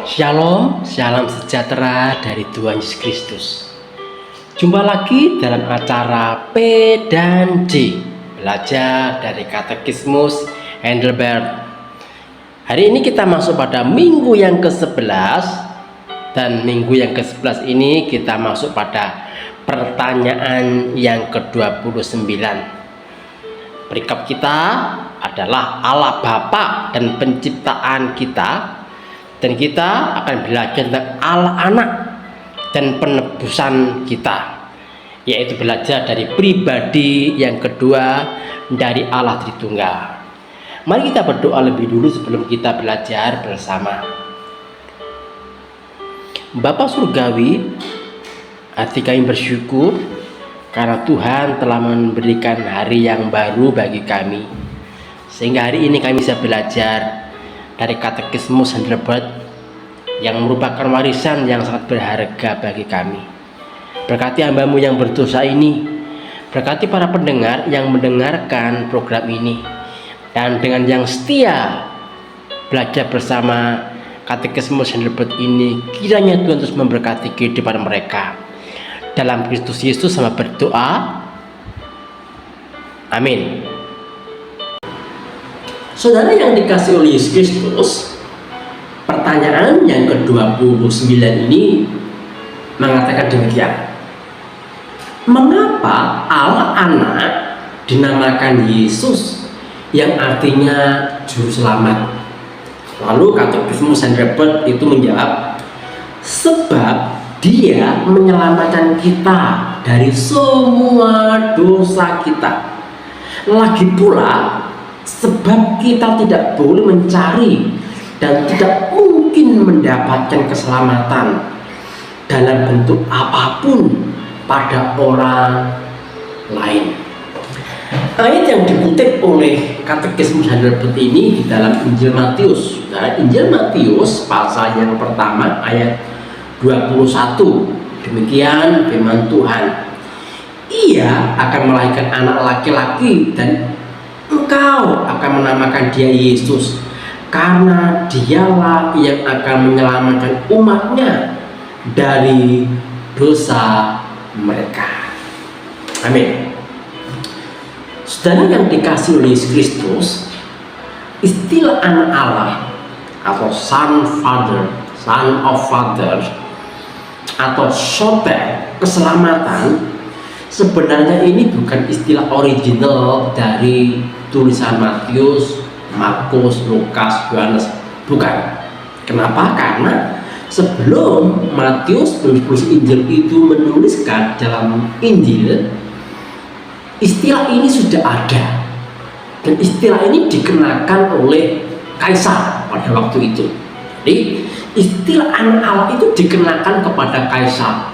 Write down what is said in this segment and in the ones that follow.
Shalom, salam sejahtera dari Tuhan Yesus Kristus. Jumpa lagi dalam acara P dan D, belajar dari Katekismus Heidelberg. Hari ini kita masuk pada minggu yang ke-11, dan minggu yang ke-11 ini kita masuk pada pertanyaan yang ke-29. Perikop kita adalah Allah Bapa dan penciptaan kita. Dan kita akan belajar tentang Allah Anak dan penebusan kita, yaitu belajar dari pribadi yang kedua dari Allah Tritunggal. Mari kita berdoa lebih dulu sebelum kita belajar bersama. Bapa Surgawi, hati kami bersyukur karena Tuhan telah memberikan hari yang baru bagi kami, sehingga hari ini kami bisa belajar dari Katekismus Heidelberg yang merupakan warisan yang sangat berharga bagi kami. Berkati hamba-Mu yang berdosa ini, berkati para pendengar yang mendengarkan program ini, dan dengan yang setia belajar bersama Katekismus Heidelberg ini, kiranya Tuhan terus memberkati kehidupan mereka. Dalam Kristus Yesus sama berdoa, amin. Saudara yang dikasihi oleh Yesus Kristus, pertanyaan yang ke-29 ini mengatakan demikian. Mengapa Allah Anak dinamakan Yesus, yang artinya Juru Selamat? Lalu Katekismus Heidelberg itu menjawab, sebab Dia menyelamatkan kita dari semua dosa kita. Lagi pula, sebab kita tidak boleh mencari dan tidak mungkin mendapatkan keselamatan dalam bentuk apapun pada orang lain. Ayat yang dikutip oleh Katekismus Heidelberg ini di dalam Injil Matius. Nah, Injil Matius pasal yang pertama ayat 21. Demikian firman Tuhan. Ia akan melahirkan anak laki-laki dan engkau akan menamakan dia Yesus, karena dialah yang akan menyelamatkan umatnya dari dosa mereka. Amin. Saudara yang dikasihi oleh Yesus Kristus, istilah anak Allah atau son of father atau soter, keselamatan, sebenarnya ini bukan istilah original dari tulisan Matius, Markus, Lukas, Yohanes. Bukan. Kenapa? Karena sebelum Matius penulis Injil itu menuliskan dalam Injil, istilah ini sudah ada. Dan istilah ini dikenakan oleh kaisar pada waktu itu. Jadi istilah anak Allah itu dikenakan kepada kaisar.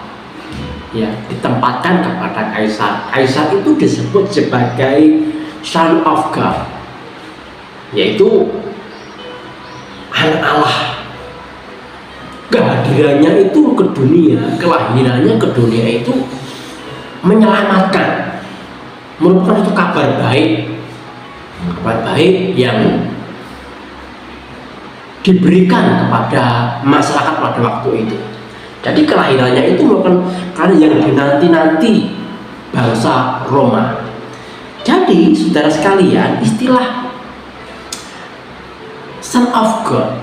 Ya, ditempatkan kepada kaisar. Kaisar itu disebut sebagai Son of God, yaitu anak Allah. Kehadirannya itu ke dunia, kelahirannya ke dunia itu menyelamatkan, merupakan itu kabar baik yang diberikan kepada masyarakat pada waktu itu. Jadi kelahirannya itu merupakan karena yang dinanti-nanti bangsa Roma. Jadi saudara sekalian, istilah Son of God,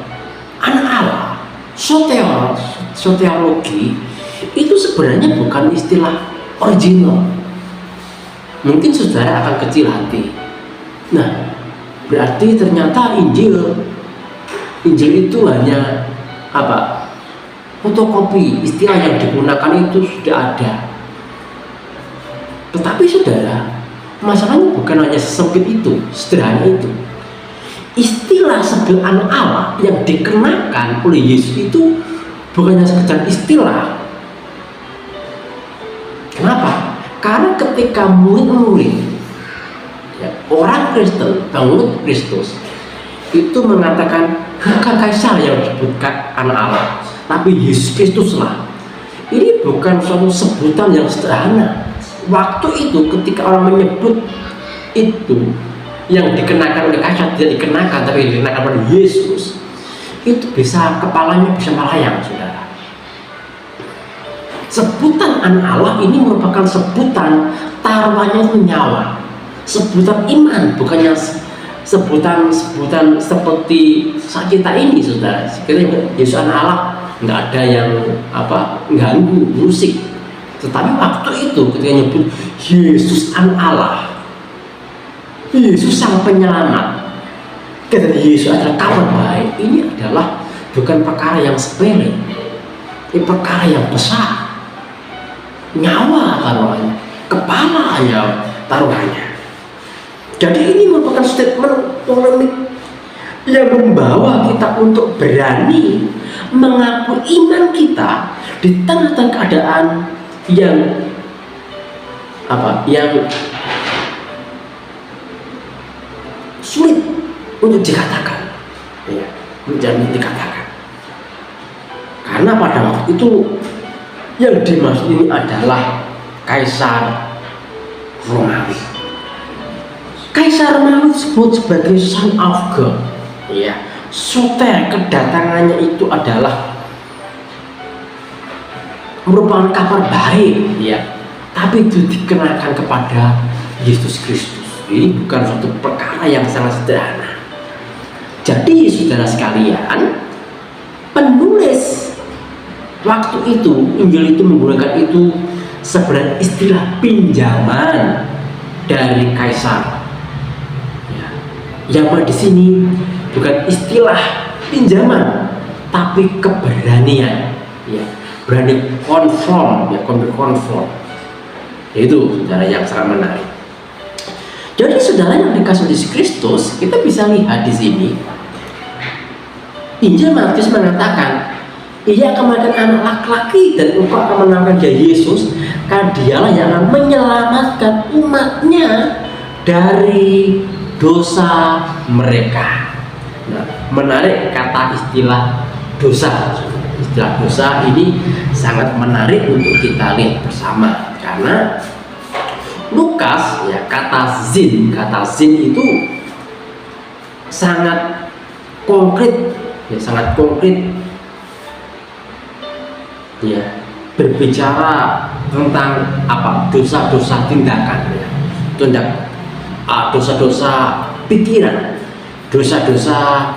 anak Allah, soteriologi itu sebenarnya bukan istilah original. Mungkin saudara akan kecil hati. Nah, berarti ternyata Injil itu hanya apa? Fotokopi. Istilah yang digunakan itu sudah ada. Tetapi saudara, masalahnya bukan hanya sesempit itu, sederhana itu. Istilah sebagai anak Allah yang dikenakan oleh Yesus itu bukannya sekedar istilah. Kenapa? Karena ketika murid-murid, ya, orang Kristen, pengikut Kristus itu mengatakan bukan kaisar yang disebutkan anak Allah, tapi Yesus Kristuslah. Ini bukan suatu sebutan yang sederhana. Waktu itu ketika orang menyebut itu, yang dikenakan oleh kaisar tidak dikenakan, tapi dikenakan oleh Yesus, itu bisa kepalanya bisa melayang, saudara. Sebutan anak Allah ini merupakan sebutan taruhannya itu nyawa, sebutan iman, bukannya sebutan seperti saat kita ini, saudara. Kita Yesus anak Allah, nggak ada yang ganggu musik. Tetapi waktu itu ketika nyebut Yesus anak Allah, Yesus sang penyelamat, kata Yesus adalah kabar baik, ini adalah bukan perkara yang sepele, ini perkara yang besar. Nyawa taruhannya, kepala taruhannya. Jadi ini merupakan statement polemik yang membawa kita untuk berani mengaku iman kita di tengah-tengah keadaan yang sulit untuk dikatakan, ya, jangan dikatakan. Karena pada waktu itu yang dimaksud ini adalah Kaisar Romawi. Kaisar Romawi disebut sebagai Son of God. Ya, soter kedatangannya itu adalah merupakan kabar baik, ya. Tapi itu dikenakan kepada Yesus Kristus. Ini bukan suatu perkara yang sangat sederhana. Jadi, saudara sekalian, penulis waktu itu Injil itu menggunakan itu sebenarnya istilah pinjaman dari Kaisar. Ya. Yang di sini bukan istilah pinjaman, tapi keberanian. Ya. Berani konform, ya, konform. Itu saudara yang sangat menarik. Jadi saudara yang dikasih Yesus Kristus, kita bisa lihat di sini Injil Matius mengatakan, ia akan melahirkan anak laki-laki dan engkau akan menamakan dia Yesus, karena dialah yang akan menyelamatkan umatnya dari dosa mereka. Nah, menarik kata istilah dosa. Istilah dosa ini sangat menarik untuk kita lihat bersama, karena Lukas, ya, kata zin itu sangat konkret, ya, sangat konkret. Ya, berbicara tentang dosa-dosa tindakan, ya. Dosa-dosa pikiran, dosa-dosa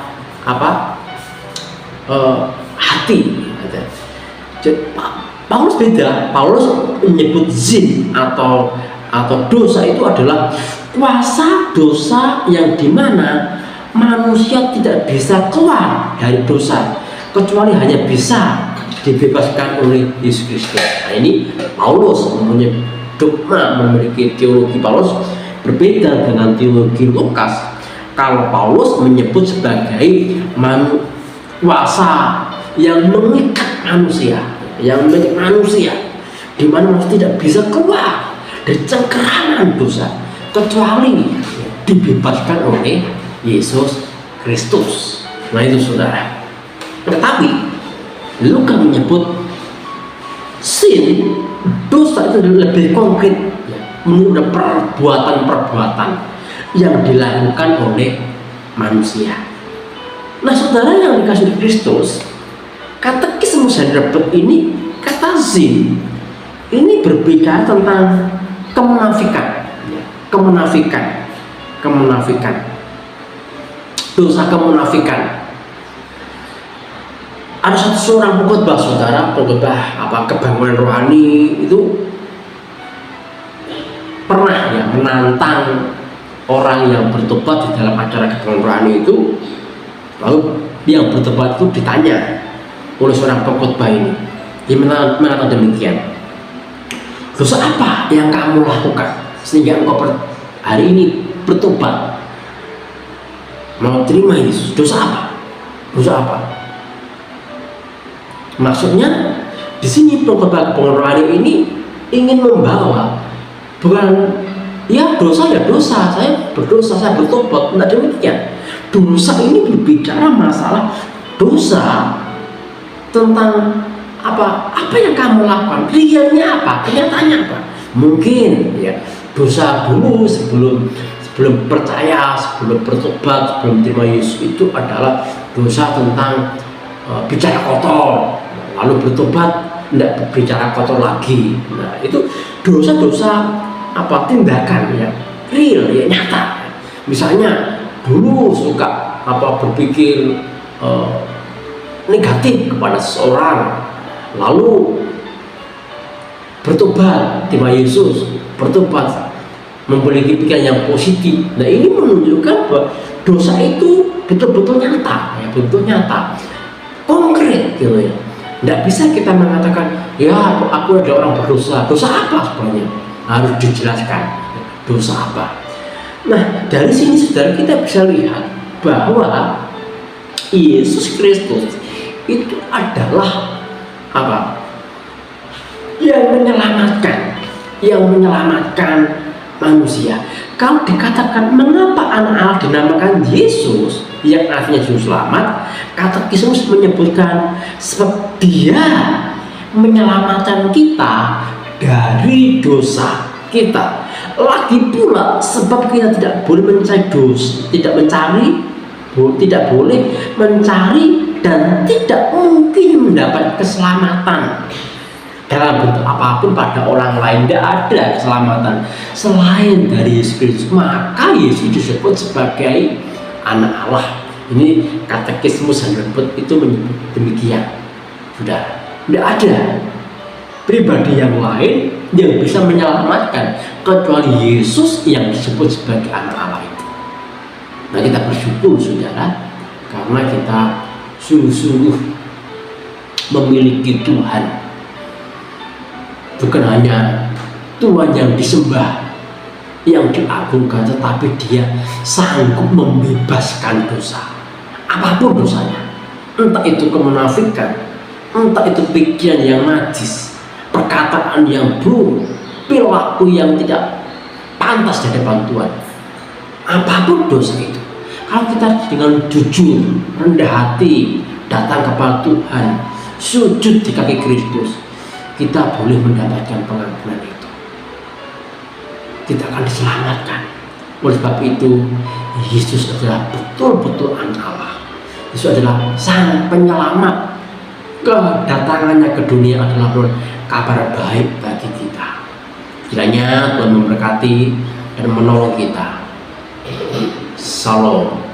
hati. Jadi, Paulus beda. Paulus menyebut zin atau dosa itu adalah kuasa dosa yang dimana manusia tidak bisa keluar dari dosa kecuali hanya bisa dibebaskan oleh Yesus Kristus. Nah, ini Paulus mempunyai dogma, memiliki teologi. Paulus berbeda dengan teologi Lukas. Kalau Paulus menyebut sebagai kuasa yang mengikat manusia, di mana manusia tidak bisa keluar dari cengkeraman dosa kecuali dibebaskan oleh Yesus Kristus. Nah itu saudara. Tetapi Lukas menyebut sin, dosa itu lebih konkret, ya, menurut perbuatan-perbuatan yang dilakukan oleh manusia. Nah saudara yang dikasih Kristus, katekismus Heidelberg ini, kata zin ini berbicara tentang kemunafikan, ya, kemunafikan, dosa kemunafikan. Ada seorang pengkhotbah, saudara, kebangunan rohani itu pernah, ya, menantang orang yang bertobat di dalam acara kebangunan rohani itu. Lalu yang bertobat itu ditanya oleh seorang pengkhotbah ini. Dia mengatakan demikian, dosa apa yang kamu lakukan sehingga engkau hari ini bertobat mau terima Yesus? Dosa apa? Maksudnya di sini pengkhotbah rohani ini ingin membawa bukan dosa, saya berdosa, saya bertobat. Tidak demikian. Dosa ini berbicara masalah dosa tentang apa yang kamu lakukan, realnya apa, kenyataannya apa. Mungkin, ya, dosa dulu sebelum sebelum percaya, sebelum bertobat, sebelum terima Yesus itu adalah dosa tentang bicara kotor, lalu bertobat tidak bicara kotor lagi. Nah itu dosa-dosa tindakan ya real ya nyata. Misalnya dulu suka berpikir negatif kepada seseorang, lalu bertobat terima Yesus, bertobat memiliki pikiran yang positif. Nah ini menunjukkan bahwa dosa itu betul-betul nyata ya, betul nyata, konkret gitu ya. Tidak bisa kita mengatakan ya aku adalah orang berdosa. Dosa apa sebenarnya? Harus dijelaskan dosa apa. Nah dari sini saudara kita bisa lihat bahwa Yesus Kristus itu adalah yang menyelamatkan manusia. Kalau dikatakan mengapa anak Allah dinamakan Yesus, yang artinya juru selamat, Katekismus menyebutkan sebab dia menyelamatkan kita dari dosa kita. Lagi pula sebab kita tidak boleh mencari dosa, tidak boleh mencari dan tidak mungkin mendapat keselamatan dalam bentuk apapun pada orang lain. Tidak ada keselamatan selain dari Yesus Kristus. Maka Yesus disebut sebagai anak Allah. Ini Katekismus Heidelberg itu menyebut demikian. Sudah tidak ada pribadi yang lain yang bisa menyelamatkan kecuali Yesus yang disebut sebagai anak Allah itu. Nah kita bersyukur saudara, karena kita sungguh-sungguh memiliki Tuhan. Bukan hanya Tuhan yang disembah, yang diagungkan, tetapi dia sanggup membebaskan dosa. Apapun dosanya, entah itu kemunafikan, entah itu pikiran yang najis, perkataan yang buruk, perilaku yang tidak pantas di depan Tuhan. Apapun dosa itu, kalau kita dengan jujur, rendah hati datang kepada Tuhan, sujud di kaki Kristus, kita boleh mendapatkan pengampunan itu. Kita akan diselamatkan. Oleh sebab itu, Yesus adalah betul-betul anak Allah. Yesus adalah sang penyelamat. Kedatangannya ke dunia adalah kabar baik bagi kita. Kiranya Tuhan memberkati dan menolong kita. Shalom.